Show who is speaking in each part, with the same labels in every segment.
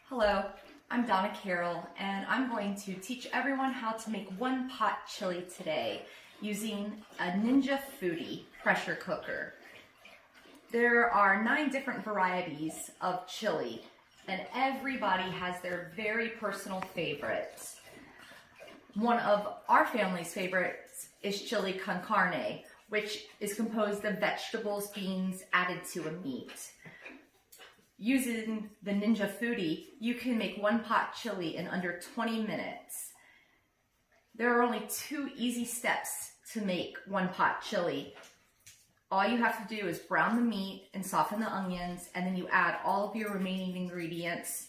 Speaker 1: Hello, I'm Donna Carroll, and I'm going to teach everyone how to make one pot chili today using a Ninja Foodi pressure cooker. There are 9 different varieties of chili, and everybody has their very personal favorites. One of our family's favorites is chili con carne, which is composed of vegetables, beans added to a meat. Using the Ninja Foodi, you can make one pot chili in under 20 minutes. There are only 2 easy steps to make one pot chili. All you have to do is brown the meat and soften the onions, and then you add all of your remaining ingredients.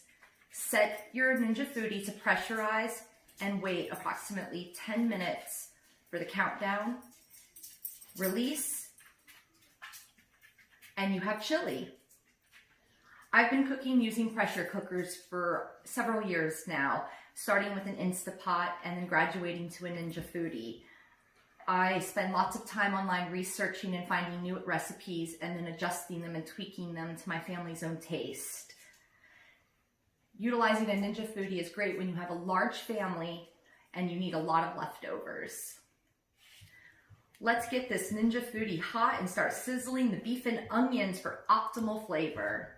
Speaker 1: Set your Ninja Foodi to pressurize and wait approximately 10 minutes for the countdown. Release, and you have chili. I've been cooking using pressure cookers for several years now, starting with an Instapot and then graduating to a Ninja Foodi. I spend lots of time online researching and finding new recipes and then adjusting them and tweaking them to my family's own taste. Utilizing a Ninja Foodi is great when you have a large family and you need a lot of leftovers. Let's get this Ninja Foodi hot and start sizzling the beef and onions for optimal flavor.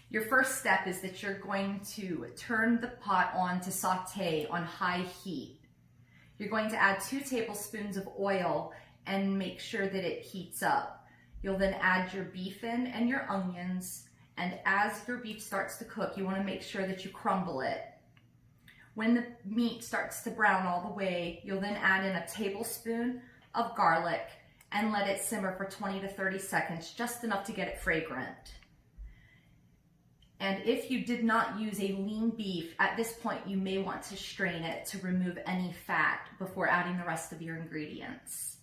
Speaker 1: Your first step is that you're going to turn the pot on to saute on high heat. You're going to add 2 tablespoons of oil and make sure that it heats up. You'll then add your beef in and your onions, and as your beef starts to cook, you want to make sure that you crumble it. When the meat starts to brown all the way, you'll then add in a tablespoon of garlic and let it simmer for 20 to 30 seconds, just enough to get it fragrant. And if you did not use a lean beef, at this point you may want to strain it to remove any fat before adding the rest of your ingredients.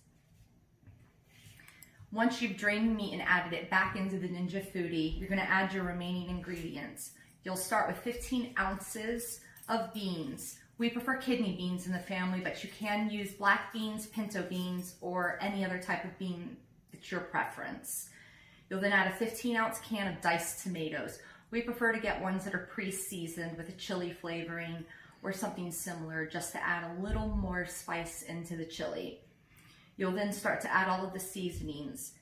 Speaker 1: Once you've drained the meat and added it back into the Ninja Foodi, you're going to add your remaining ingredients. You'll start with 15 ounces of beans. We prefer kidney beans in the family, but you can use black beans, pinto beans, or any other type of bean that's your preference. You'll then add a 15-ounce can of diced tomatoes. We prefer to get ones that are pre-seasoned with a chili flavoring or something similar, just to add a little more spice into the chili. You'll then start to add all of the seasonings.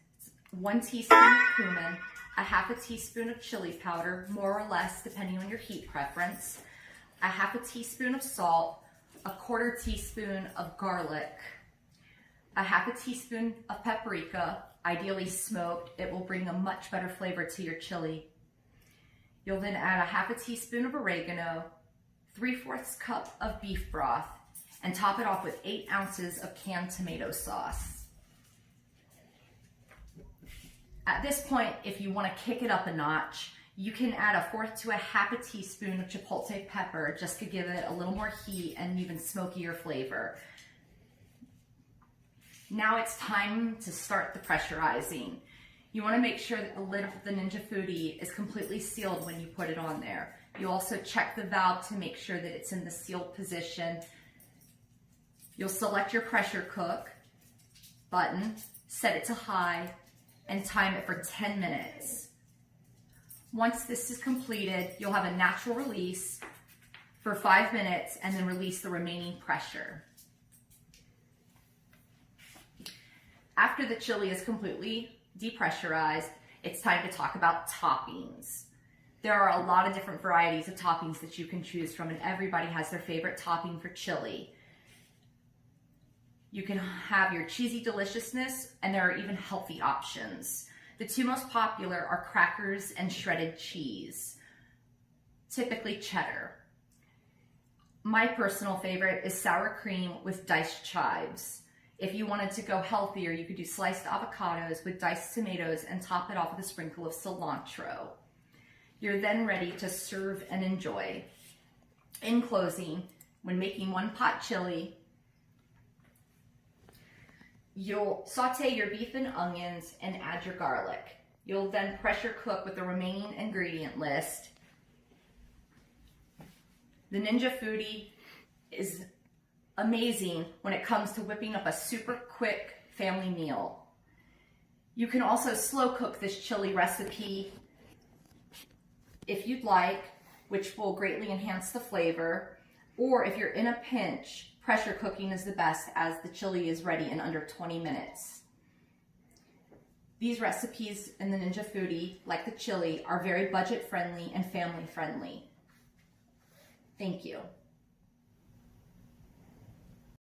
Speaker 1: 1 teaspoon of cumin, a half a teaspoon of chili powder, more or less depending on your heat preference, a half a teaspoon of salt, a 1/4 teaspoon of garlic, a half a teaspoon of paprika, ideally smoked. It will bring a much better flavor to your chili. You'll then add a half a teaspoon of oregano, 3/4 cup of beef broth, and top it off with 8 ounces of canned tomato sauce. At this point, if you want to kick it up a notch, you can add a 1/4 to a half a teaspoon of chipotle pepper just to give it a little more heat and even smokier flavor. Now it's time to start the pressurizing. You want to make sure that the lid of the Ninja Foodi is completely sealed when you put it on there. You also check the valve to make sure that it's in the sealed position. You'll select your pressure cook button, set it to high, and time it for 10 minutes. Once this is completed, you'll have a natural release for 5 minutes and then release the remaining pressure. After the chili is completely depressurized, it's time to talk about toppings. There are a lot of different varieties of toppings that you can choose from, and everybody has their favorite topping for chili. You can have your cheesy deliciousness, and there are even healthy options. The 2 most popular are crackers and shredded cheese, typically cheddar. My personal favorite is sour cream with diced chives. If you wanted to go healthier, you could do sliced avocados with diced tomatoes and top it off with a sprinkle of cilantro. You're then ready to serve and enjoy. In closing, when making one pot chili, you'll saute your beef and onions and add your garlic. You'll then pressure cook with the remaining ingredient list. The Ninja Foodi is amazing when it comes to whipping up a super quick family meal. You can also slow cook this chili recipe if you'd like, which will greatly enhance the flavor. Or if you're in a pinch, pressure cooking is the best, as the chili is ready in under 20 minutes. These recipes in the Ninja Foodie, like the chili, are very budget friendly and family friendly. Thank you.